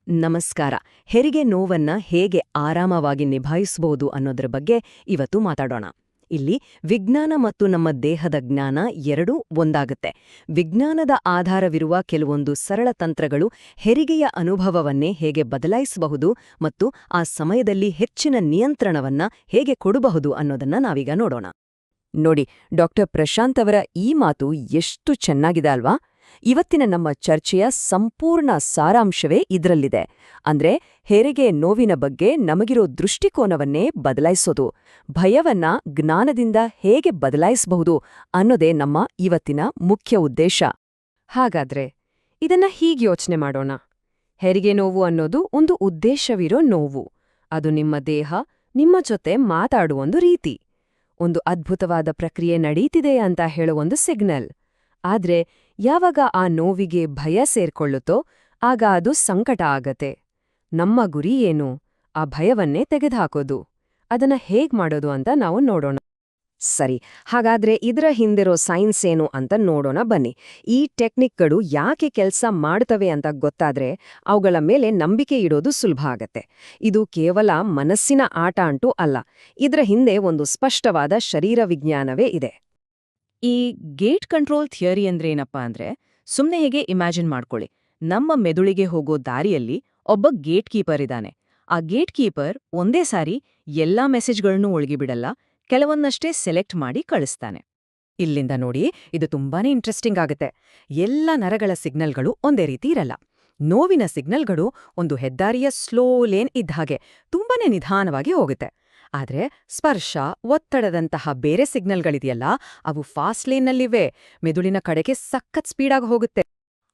ನಮಸ್ಕಾರ. ಹೆರಿಗೆ ನೋವನ್ನ ಹೇಗೆ ಆರಾಮವಾಗಿ ನಿಭಾಯಿಸಬಹುದು ಅನ್ನೋದ್ರ ಬಗ್ಗೆ ಇವತ್ತು ಮಾತಾಡೋಣ. ಇಲ್ಲಿ ವಿಜ್ಞಾನ ಮತ್ತು ನಮ್ಮ ದೇಹದ ಜ್ಞಾನ ಎರಡೂ ಒಂದಾಗುತ್ತೆ. ವಿಜ್ಞಾನದ ಆಧಾರವಿರುವ ಕೆಲವೊಂದು ಸರಳ ತಂತ್ರಗಳು ಹೆರಿಗೆಯ ಅನುಭವವನ್ನೇ ಹೇಗೆ ಬದಲಾಯಿಸಬಹುದು ಮತ್ತು ಆ ಸಮಯದಲ್ಲಿ ಹೆಚ್ಚಿನ ನಿಯಂತ್ರಣವನ್ನ ಹೇಗೆ ಕೊಡಬಹುದು ಅನ್ನೋದನ್ನ ನಾವೀಗ ನೋಡೋಣ. ನೋಡಿ, ಡಾಕ್ಟರ್ ಪ್ರಶಾಂತ್ ಅವರ ಈ ಮಾತು ಎಷ್ಟು ಚೆನ್ನಾಗಿದೆ ಅಲ್ವಾ? ಇವತ್ತಿನ ನಮ್ಮ ಚರ್ಚೆಯ ಸಂಪೂರ್ಣ ಸಾರಾಂಶವೇ ಇದರಲ್ಲಿದೆ. ಅಂದ್ರೆ ಹೆರಿಗೆ ನೋವಿನ ಬಗ್ಗೆ ನಮಗಿರೋ ದೃಷ್ಟಿಕೋನವನ್ನೇ ಬದಲಾಯಿಸೋದು, ಭಯವನ್ನ ಜ್ಞಾನದಿಂದ ಹೇಗೆ ಬದಲಾಯಿಸಬಹುದು ಅನ್ನೋದೇ ನಮ್ಮ ಇವತ್ತಿನ ಮುಖ್ಯ ಉದ್ದೇಶ. ಹಾಗಾದ್ರೆ ಇದನ್ನ ಹೀಗೆ ಯೋಚನೆ ಮಾಡೋಣ. ಹೆರಿಗೆ ನೋವು ಅನ್ನೋದು ಒಂದು ಉದ್ದೇಶವಿರೋ ನೋವು. ಅದು ನಿಮ್ಮ ದೇಹ ನಿಮ್ಮ ಜೊತೆ ಮಾತಾಡುವೊಂದು ರೀತಿ. ಒಂದು ಅದ್ಭುತವಾದ ಪ್ರಕ್ರಿಯೆ ನಡೀತಿದೆ ಅಂತ ಹೇಳೋ ಒಂದು ಸಿಗ್ನಲ್. ಆದ್ರೆ ಯಾವಾಗ ಆ ನೋವಿಗೆ ಭಯ ಸೇರ್ಕೊಳ್ಳುತ್ತೋ ಆಗ ಅದು ಸಂಕಟ ಆಗತ್ತೆ. ನಮ್ಮ ಗುರಿ ಏನು? ಆ ಭಯವನ್ನೇ ತೆಗೆದುಹಾಕೋದು. ಅದನ್ನ ಹೇಗ್ ಮಾಡೋದು ಅಂತ ನಾವು ನೋಡೋಣ. ಸರಿ, ಹಾಗಾದ್ರೆ ಇದರ ಹಿಂದಿರೋ ಸೈನ್ಸ್ ಏನು ಅಂತ ನೋಡೋಣ ಬನ್ನಿ. ಈ ಟೆಕ್ನಿಕ್ಗಳು ಯಾಕೆ ಕೆಲಸ ಮಾಡ್ತವೆ ಅಂತ ಗೊತ್ತಾದ್ರೆ ಅವುಗಳ ಮೇಲೆ ನಂಬಿಕೆ ಇಡೋದು ಸುಲಭ ಆಗತ್ತೆ. ಇದು ಕೇವಲ ಮನಸ್ಸಿನ ಆಟ ಅಂತೂ ಅಲ್ಲ. ಇದರ ಹಿಂದೆ ಒಂದು ಸ್ಪಷ್ಟವಾದ ಶರೀರ ವಿಜ್ಞಾನವೇ ಇದೆ. ಈ ಗೇಟ್ ಕಂಟ್ರೋಲ್ ಥಿಯರಿ ಅಂದ್ರೇನಪ್ಪ ಅಂದ್ರೆ, ಸುಮ್ನೆ ಹೇಗೆ ಇಮ್ಯಾಜಿನ್ ಮಾಡ್ಕೊಳ್ಳಿ. ನಮ್ಮ ಮೆದುಳಿಗೆ ಹೋಗೋ ದಾರಿಯಲ್ಲಿ ಒಬ್ಬ ಗೇಟ್ ಕೀಪರ್ ಇದ್ದಾನೆ. ಆ ಗೇಟ್ ಕೀಪರ್ ಒಂದೇ ಸಾರಿ ಎಲ್ಲಾ ಮೆಸೇಜ್ಗಳನ್ನೂ ಒಳಗಿಬಿಡಲ್ಲ, ಕೆಲವನ್ನಷ್ಟೇ ಸೆಲೆಕ್ಟ್ ಮಾಡಿ ಕಳಿಸ್ತಾನೆ. ಇಲ್ಲಿಂದ ನೋಡಿ, ಇದು ತುಂಬಾನೇ ಇಂಟ್ರೆಸ್ಟಿಂಗ್ ಆಗುತ್ತೆ. ಎಲ್ಲ ನರಗಳ ಸಿಗ್ನಲ್ಗಳು ಒಂದೇ ರೀತಿ ಇರಲ್ಲ. ನೋವಿನ ಸಿಗ್ನಲ್ಗಳು ಒಂದು ಹೆದ್ದಾರಿಯ ಸ್ಲೋ ಲೇನ್ ಇದ್ದ ಹಾಗೆ ತುಂಬಾನೇ ನಿಧಾನವಾಗಿ ಹೋಗುತ್ತೆ. ಆದ್ರೆ ಸ್ಪರ್ಶ, ಒತ್ತಡದಂತಹ ಬೇರೆ ಸಿಗ್ನಲ್ಗಳಿದೆಯಲ್ಲ, ಅವು ಫಾಸ್ಟ್ ಲೇನ್ನಲ್ಲಿವೆ, ಮೆದುಳಿನ ಕಡೆಗೆ ಸಖತ್ ಸ್ಪೀಡಾಗಿ ಹೋಗುತ್ತೆ.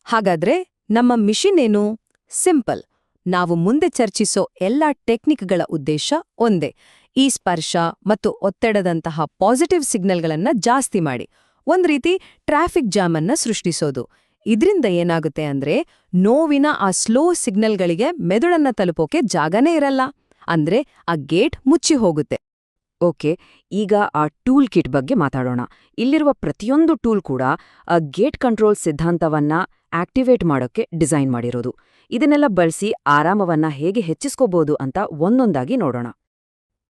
ಹಾಗಾದ್ರೆ ನಮ್ಮ ಮಿಷನ್ ಏನು? ಸಿಂಪಲ್. ನಾವು ಮುಂದೆ ಚರ್ಚಿಸೋ ಎಲ್ಲಾ ಟೆಕ್ನಿಕ್ಗಳ ಉದ್ದೇಶ ಒಂದೇ: ಈ ಸ್ಪರ್ಶ ಮತ್ತು ಒತ್ತಡದಂತಹ ಪಾಸಿಟಿವ್ ಸಿಗ್ನಲ್ಗಳನ್ನ ಜಾಸ್ತಿ ಮಾಡಿ ಒಂದ್ ರೀತಿ ಟ್ರಾಫಿಕ್ ಜಾಮ್ ಅನ್ನ ಸೃಷ್ಟಿಸೋದು. ಇದ್ರಿಂದ ಏನಾಗುತ್ತೆ ಅಂದ್ರೆ, ನೋವಿನ ಆ ಸ್ಲೋ ಸಿಗ್ನಲ್ಗಳಿಗೆ ಮೆದುಳನ್ನ ತಲುಪೋಕೆ ಜಾಗನೇ ಇರಲ್ಲ. ಅಂದ್ರೆ ಆ ಗೇಟ್ ಮುಚ್ಚಿ ಹೋಗುತ್ತೆ. ಓಕೆ, ಈಗ ಆ ಟೂಲ್ ಕಿಟ್ ಬಗ್ಗೆ ಮಾತಾಡೋಣ. ಇಲ್ಲಿರುವ ಪ್ರತಿಯೊಂದು ಟೂಲ್ ಕೂಡ ಆ ಗೇಟ್ ಕಂಟ್ರೋಲ್ ಸಿದ್ಧಾಂತವನ್ನ ಆಕ್ಟಿವೇಟ್ ಮಾಡೋಕ್ಕೆ ಡಿಸೈನ್ ಮಾಡಿರೋದು. ಇದನ್ನೆಲ್ಲ ಬಳಸಿ ಆರಾಮವನ್ನ ಹೇಗೆ ಹೆಚ್ಚಿಸ್ಕೋಬಹುದು ಅಂತ ಒಂದೊಂದಾಗಿ ನೋಡೋಣ.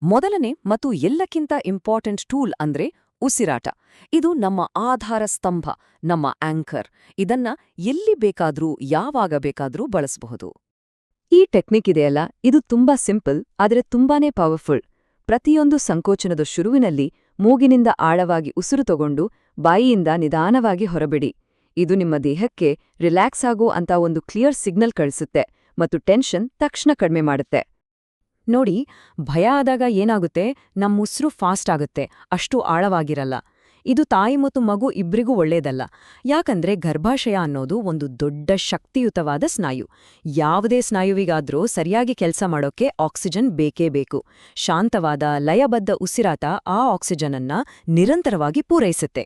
ಮೊದಲನೇ ಮತ್ತು ಎಲ್ಲಕ್ಕಿಂತ ಇಂಪಾರ್ಟೆಂಟ್ ಟೂಲ್ ಅಂದ್ರೆ ಉಸಿರಾಟ. ಇದು ನಮ್ಮ ಆಧಾರ ಸ್ತಂಭ, ನಮ್ಮ ಆಂಕರ್. ಇದನ್ನ ಎಲ್ಲಿ ಬೇಕಾದ್ರೂ ಯಾವಾಗ ಬೇಕಾದ್ರೂ ಬಳಸಬಹುದು. ಈ ಟೆಕ್ನಿಕ್ ಇದೆಯಲ್ಲ, ಇದು ತುಂಬಾ ಸಿಂಪಲ್ ಆದ್ರೆ ತುಂಬಾನೇ ಪವರ್ಫುಲ್. ಪ್ರತಿಯೊಂದು ಸಂಕೋಚನದ ಶುರುವಿನಲ್ಲಿ ಮೂಗಿನಿಂದ ಆಳವಾಗಿ ಉಸಿರು ತಗೊಂಡು ಬಾಯಿಯಿಂದ ನಿಧಾನವಾಗಿ ಹೊರಬಿಡಿ. ಇದು ನಿಮ್ಮ ದೇಹಕ್ಕೆ ರಿಲ್ಯಾಕ್ಸ್ ಆಗೋ ಅಂತ ಒಂದು ಕ್ಲಿಯರ್ ಸಿಗ್ನಲ್ ಕಳಿಸುತ್ತೆ ಮತ್ತು ಟೆನ್ಷನ್ ತಕ್ಷಣ ಕಡಿಮೆ ಮಾಡುತ್ತೆ. ನೋಡಿ, ಭಯ ಆದಾಗ ಏನಾಗುತ್ತೆ, ನಮ್ಮ ಉಸಿರು ಫಾಸ್ಟ್ ಆಗುತ್ತೆ, ಅಷ್ಟು ಆಳವಾಗಿರಲ್ಲ. ಇದು ತಾಯಿ ಮತ್ತು ಮಗು ಇಬ್ರಿಗೂ ಒಳ್ಳೇದಲ್ಲ. ಯಾಕಂದ್ರೆ ಗರ್ಭಾಶಯ ಅನ್ನೋದು ಒಂದು ದೊಡ್ಡ ಶಕ್ತಿಯುತವಾದ ಸ್ನಾಯು. ಯಾವುದೇ ಸ್ನಾಯುವಿಗಾದ್ರೂ ಸರಿಯಾಗಿ ಕೆಲಸ ಮಾಡೋಕೆ ಆಕ್ಸಿಜನ್ ಬೇಕೇ ಬೇಕು. ಶಾಂತವಾದ ಲಯಬದ್ಧ ಉಸಿರಾಟ ಆ ಆಕ್ಸಿಜನ್ ಅನ್ನ ನಿರಂತರವಾಗಿ ಪೂರೈಸುತ್ತೆ.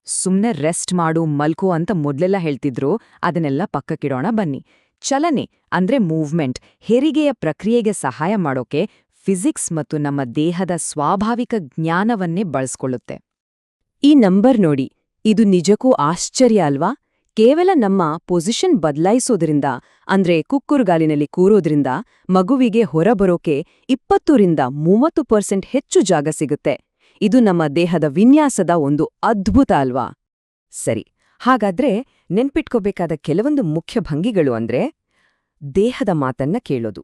ಸುಮ್ನೆ ರೆಸ್ಟ್ ಮಾಡು, ಮಲ್ಕೋ ಅಂತ ಮೊದ್ಲೆಲ್ಲ ಹೇಳ್ತಿದ್ರು, ಅದನ್ನೆಲ್ಲ ಪಕ್ಕಕ್ಕಿಡೋಣ ಬನ್ನಿ. ಚಲನೆ ಅಂದ್ರೆ ಮೂವ್ಮೆಂಟ್ ಹೆರಿಗೆಯ ಪ್ರಕ್ರಿಯೆಗೆ ಸಹಾಯ ಮಾಡೋಕೆ ಫಿಸಿಕ್ಸ್ ಮತ್ತು ನಮ್ಮ ದೇಹದ ಸ್ವಾಭಾವಿಕ ಜ್ಞಾನವನ್ನೇ ಬಳಸ್ಕೊಳ್ಳುತ್ತೆ. ಈ ನಂಬರ್ ನೋಡಿ, ಇದು ನಿಜಕ್ಕೂ ಆಶ್ಚರ್ಯ ಅಲ್ವಾ? ಕೇವಲ ನಮ್ಮ ಪೊಸಿಷನ್ ಬದಲಾಯಿಸೋದ್ರಿಂದ, ಅಂದ್ರೆ ಕುಕ್ಕುರ್ಗಾಲಿನಲ್ಲಿ ಕೂರೋದ್ರಿಂದ ಮಗುವಿಗೆ ಹೊರಬರೋಕೆ 20-30% ಹೆಚ್ಚು ಜಾಗ ಸಿಗುತ್ತೆ. ಇದು ನಮ್ಮ ದೇಹದ ವಿನ್ಯಾಸದ ಒಂದು ಅದ್ಭುತ ಅಲ್ವಾ? ಸರಿ, ಹಾಗಾದ್ರೆ ನೆನ್ಪಿಟ್ಕೋಬೇಕಾದ ಕೆಲವೊಂದು ಮುಖ್ಯ ಭಂಗಿಗಳು ಅಂದ್ರೆ: ದೇಹದ ಮಾತನ್ನ ಕೇಳೋದು,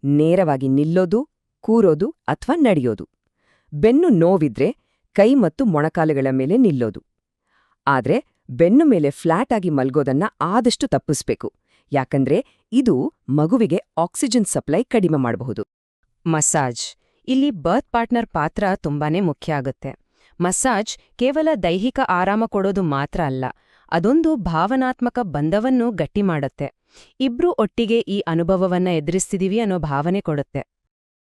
ನೇರವಾಗಿ ನಿಲ್ಲೋದು, ಕೂರೋದು ಅಥವಾ ನಡೆಯೋದು. ಬೆನ್ನು ನೋವಿದ್ರೆ ಕೈ ಮತ್ತು ಮೊಣಕಾಲುಗಳ ಮೇಲೆ ನಿಲ್ಲೋದು. ಆದ್ರೆ ಬೆನ್ನು ಮೇಲೆ ಫ್ಲಾಟ್ ಆಗಿ ಮಲ್ಗೋದನ್ನ ಆದಷ್ಟು ತಪ್ಪಿಸ್ಬೇಕು. ಯಾಕಂದ್ರೆ ಇದು ಮಗುವಿಗೆ ಆಕ್ಸಿಜನ್ ಸಪ್ಲೈ ಕಡಿಮೆ ಮಾಡಬಹುದು. ಮಸಾಜ್. ಇಲ್ಲಿ ಬರ್ತ್ ಪಾರ್ಟ್ನರ್ ಪಾತ್ರ ತುಂಬಾನೇ ಮುಖ್ಯ ಆಗುತ್ತೆ. ಮಸಾಜ್ ಕೇವಲ ದೈಹಿಕ ಆರಾಮ ಕೊಡೋದು ಮಾತ್ರ ಅಲ್ಲ, ಅದೊಂದು ಭಾವನಾತ್ಮಕ ಬಂಧವನ್ನು ಗಟ್ಟಿ ಮಾಡುತ್ತೆ. ಇಬ್ರೂ ಒಟ್ಟಿಗೆ ಈ ಅನುಭವವನ್ನ ಎದುರಿಸ್ತಿದೀವಿ ಅನ್ನೋ ಭಾವನೆ ಕೊಡುತ್ತೆ.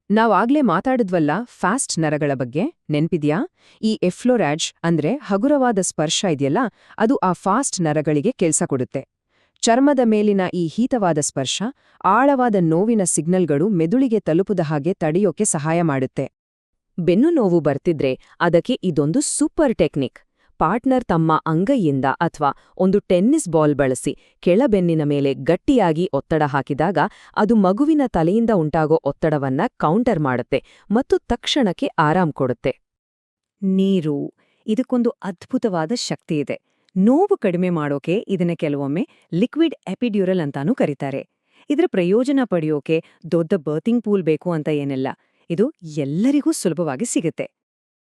ನಾವಾಗ್ಲೇ ಮಾತಾಡಿದ್ವಲ್ಲ ಫಾಸ್ಟ್ ನರಗಳ ಬಗ್ಗೆ, ನೆನ್ಪಿದ್ಯಾ? ಈ ಎಫ್ಲೋರಾಜ್ ಅಂದ್ರೆ ಹಗುರವಾದ ಸ್ಪರ್ಶ ಇದೆಯಲ್ಲ, ಅದು ಆ ಫಾಸ್ಟ್ ನರಗಳಿಗೆ ಕೆಲ್ಸ ಕೊಡುತ್ತೆ. ಚರ್ಮದ ಮೇಲಿನ ಈ ಹೀತವಾದ ಸ್ಪರ್ಶ ಆಳವಾದ ನೋವಿನ ಸಿಗ್ನಲ್ಗಳು ಮೆದುಳಿಗೆ ತಲುಪದ ಹಾಗೆ ತಡೆಯೋಕೆ ಸಹಾಯ ಮಾಡುತ್ತೆ. ಬೆನ್ನು ನೋವು ಬರ್ತಿದ್ರೆ ಅದಕ್ಕೆ ಇದೊಂದು ಸೂಪರ್ ಟೆಕ್ನಿಕ್. ಪಾರ್ಟ್ನರ್ ತಮ್ಮ ಅಂಗೈಯಿಂದ ಅಥವಾ ಒಂದು ಟೆನ್ನಿಸ್ ಬಾಲ್ ಬಳಸಿ ಕೆಳಬೆನ್ನಿನ ಮೇಲೆ ಗಟ್ಟಿಯಾಗಿ ಒತ್ತಡ ಹಾಕಿದಾಗ ಅದು ಮಗುವಿನ ತಲೆಯಿಂದ ಉಂಟಾಗೋ ಒತ್ತಡವನ್ನ ಕೌಂಟರ್ ಮಾಡುತ್ತೆ ಮತ್ತು ತಕ್ಷಣಕ್ಕೆ ಆರಾಮ್ ಕೊಡುತ್ತೆ. ನೀರು ಇದಕ್ಕೊಂದು ಅದ್ಭುತವಾದ ಶಕ್ತಿ ಇದೆ. ನೋವು ಕಡಿಮೆ ಮಾಡೋಕೆ ಇದನ್ನ ಕೆಲವೊಮ್ಮೆ ಲಿಕ್ವಿಡ್ ಎಪಿಡ್ಯೂರಲ್ ಅಂತಾನೂ ಕರೀತಾರೆ. ಇದರ ಪ್ರಯೋಜನ ಪಡೆಯೋಕೆ ದೊಡ್ಡ ಬರ್ತಿಂಗ್ ಪೂಲ್ ಬೇಕು ಅಂತ ಏನಿಲ್ಲ. ಇದು ಎಲ್ಲರಿಗೂ ಸುಲಭವಾಗಿ ಸಿಗುತ್ತೆ.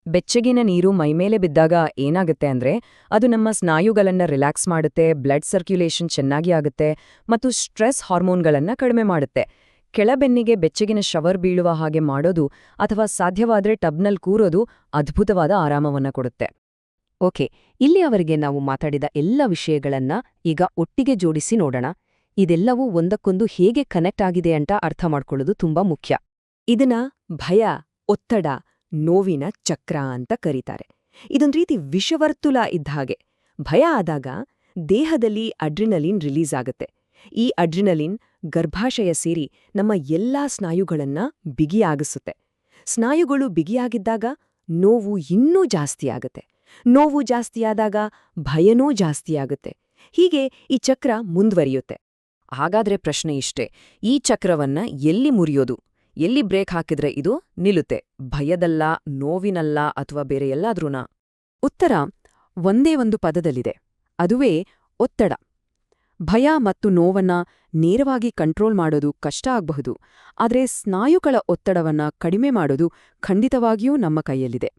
ಬೆಚ್ಚಗಿನ ನೀರು ಮೈಮೇಲೆ ಬಿದ್ದಾಗ ಏನಾಗುತ್ತೆ ಅಂದ್ರೆ ಅದು ನಮ್ಮ ಸ್ನಾಯುಗಳನ್ನ ರಿಲ್ಯಾಕ್ಸ್ ಮಾಡುತ್ತೆ, ಬ್ಲಡ್ ಸರ್ಕ್ಯುಲೇಷನ್ ಚೆನ್ನಾಗಿ ಆಗುತ್ತೆ ಮತ್ತು ಸ್ಟ್ರೆಸ್ ಹಾರ್ಮೋನ್ಗಳನ್ನ ಕಡಿಮೆ ಮಾಡುತ್ತೆ. ಕೆಳಬೆನ್ನಿಗೆ ಬೆಚ್ಚಗಿನ ಶವರ್ ಬೀಳುವ ಹಾಗೆ ಮಾಡೋದು ಅಥವಾ ಸಾಧ್ಯವಾದ್ರೆ ಟಬ್ನಲ್ಲಿ ಕೂರೋದು ಅದ್ಭುತವಾದ ಆರಾಮವನ್ನ ಕೊಡುತ್ತೆ. ಓಕೆ, ಇಲ್ಲಿಯವರೆಗೆ ನಾವು ಮಾತಾಡಿದ ಎಲ್ಲ ವಿಷಯಗಳನ್ನ ಈಗ ಒಟ್ಟಿಗೆ ಜೋಡಿಸಿ ನೋಡೋಣ. ಇದೆಲ್ಲವೂ ಒಂದಕ್ಕೊಂದು ಹೇಗೆ ಕನೆಕ್ಟ್ ಆಗಿದೆ ಅಂತ ಅರ್ಥ ಮಾಡ್ಕೊಳ್ಳೋದು ತುಂಬಾ ಮುಖ್ಯ. ಇದನ್ನ ಭಯ, ಒತ್ತಡ, ನೋವಿನ ಚಕ್ರ ಅಂತ ಕರೀತಾರೆ. ಇದೊಂದು ರೀತಿ ವಿಷವರ್ತುಲ ಇದ್ದ ಹಾಗೆ. ಭಯ ಆದಾಗ ದೇಹದಲ್ಲಿ ಅಡ್ರಿನಲಿನ್ ರಿಲೀಸ್ ಆಗುತ್ತೆ. ಈ ಅಡ್ರಿನಲಿನ್ ಗರ್ಭಾಶಯ ಸೇರಿ ನಮ್ಮ ಎಲ್ಲಾ ಸ್ನಾಯುಗಳನ್ನ ಬಿಗಿಯಾಗಿಸುತ್ತೆ. ಸ್ನಾಯುಗಳು ಬಿಗಿಯಾಗಿದ್ದಾಗ ನೋವು ಇನ್ನೂ ಜಾಸ್ತಿಯಾಗುತ್ತೆ. ನೋವು ಜಾಸ್ತಿಯಾದಾಗ ಭಯನೂ ಜಾಸ್ತಿಯಾಗುತ್ತೆ. ಹೀಗೆ ಈ ಚಕ್ರ ಮುಂದುವರಿಯುತ್ತೆ. ಹಾಗಾದ್ರೆ ಪ್ರಶ್ನೆ ಇಷ್ಟೇ, ಈ ಚಕ್ರವನ್ನ ಎಲ್ಲಿ ಮುರಿಯೋದು? ಎಲ್ಲಿ ಬ್ರೇಕ್ ಹಾಕಿದ್ರೆ ಇದು ನಿಲ್ಲುತ್ತೆ? ಭಯದಲ್ಲ, ನೋವಿನಲ್ಲ ಅಥವಾ ಬೇರೆ ಎಲ್ಲಾದ್ರೂನಾ? ಉತ್ತರ ಒಂದೇ ಒಂದು ಪದದಲ್ಲಿದೆ, ಅದುವೇ ಒತ್ತಡ. ಭಯ ಮತ್ತು ನೋವನ್ನ ನೇರವಾಗಿ ಕಂಟ್ರೋಲ್ ಮಾಡೋದು ಕಷ್ಟ ಆಗಬಹುದು, ಆದರೆ ಸ್ನಾಯುಗಳ ಒತ್ತಡವನ್ನ ಕಡಿಮೆ ಮಾಡೋದು ಖಂಡಿತವಾಗಿಯೂ ನಮ್ಮ ಕೈಯಲ್ಲಿದೆ.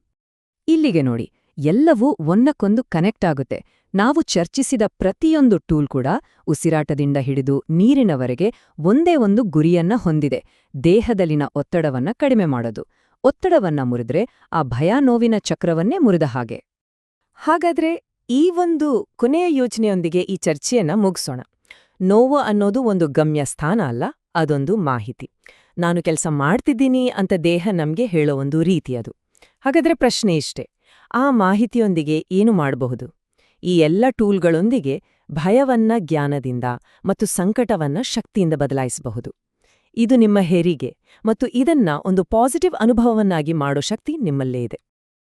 ಇಲ್ಲಿಗೆ ನೋಡಿ, ಎಲ್ಲವೂ ಒಂದಕ್ಕೊಂದು ಕನೆಕ್ಟ್ ಆಗುತ್ತೆ. ನಾವು ಚರ್ಚಿಸಿದ ಪ್ರತಿಯೊಂದು ಟೂಲ್ ಕೂಡ ಉಸಿರಾಟದಿಂದ ಹಿಡಿದು ನೀರಿನವರೆಗೆ ಒಂದೇ ಒಂದು ಗುರಿಯನ್ನ ಹೊಂದಿದೆ: ದೇಹದಲ್ಲಿನ ಒತ್ತಡವನ್ನ ಕಡಿಮೆ ಮಾಡೋದು. ಒತ್ತಡವನ್ನ ಮುರಿದ್ರೆ ಆ ಭಯ ನೋವಿನ ಚಕ್ರವನ್ನೇ ಮುರಿದ ಹಾಗೆ. ಹಾಗಾದ್ರೆ ಈ ಒಂದು ಕೊನೆಯ ಯೋಚನೆಯೊಂದಿಗೆ ಈ ಚರ್ಚೆಯನ್ನ ಮುಗಿಸೋಣ. ನೋವು ಅನ್ನೋದು ಒಂದು ಗಮ್ಯ ಸ್ಥಾನ ಅಲ್ಲ, ಅದೊಂದು ಮಾಹಿತಿ. ನಾನು ಕೆಲಸ ಮಾಡ್ತಿದ್ದೀನಿ ಅಂತ ದೇಹ ನಮ್ಗೆ ಹೇಳೋ ಒಂದು ರೀತಿ ಅದು. ಹಾಗಾದ್ರೆ ಪ್ರಶ್ನೆ ಇಷ್ಟೇ, ಆ ಮಾಹಿತಿಯೊಂದಿಗೆ ಏನು ಮಾಡಬಹುದು? ಈ ಎಲ್ಲ ಟೂಲ್ಗಳೊಂದಿಗೆ ಭಯವನ್ನ ಜ್ಞಾನದಿಂದ ಮತ್ತು ಸಂಕಟವನ್ನ ಶಕ್ತಿಯಿಂದ ಬದಲಾಯಿಸಬಹುದು. ಇದು ನಿಮ್ಮ ಹೆರಿಗೆ ಮತ್ತು ಇದನ್ನ ಒಂದು ಪಾಸಿಟಿವ್ ಅನುಭವವನ್ನಾಗಿ ಮಾಡೋ ಶಕ್ತಿ ನಿಮ್ಮಲ್ಲೇ ಇದೆ.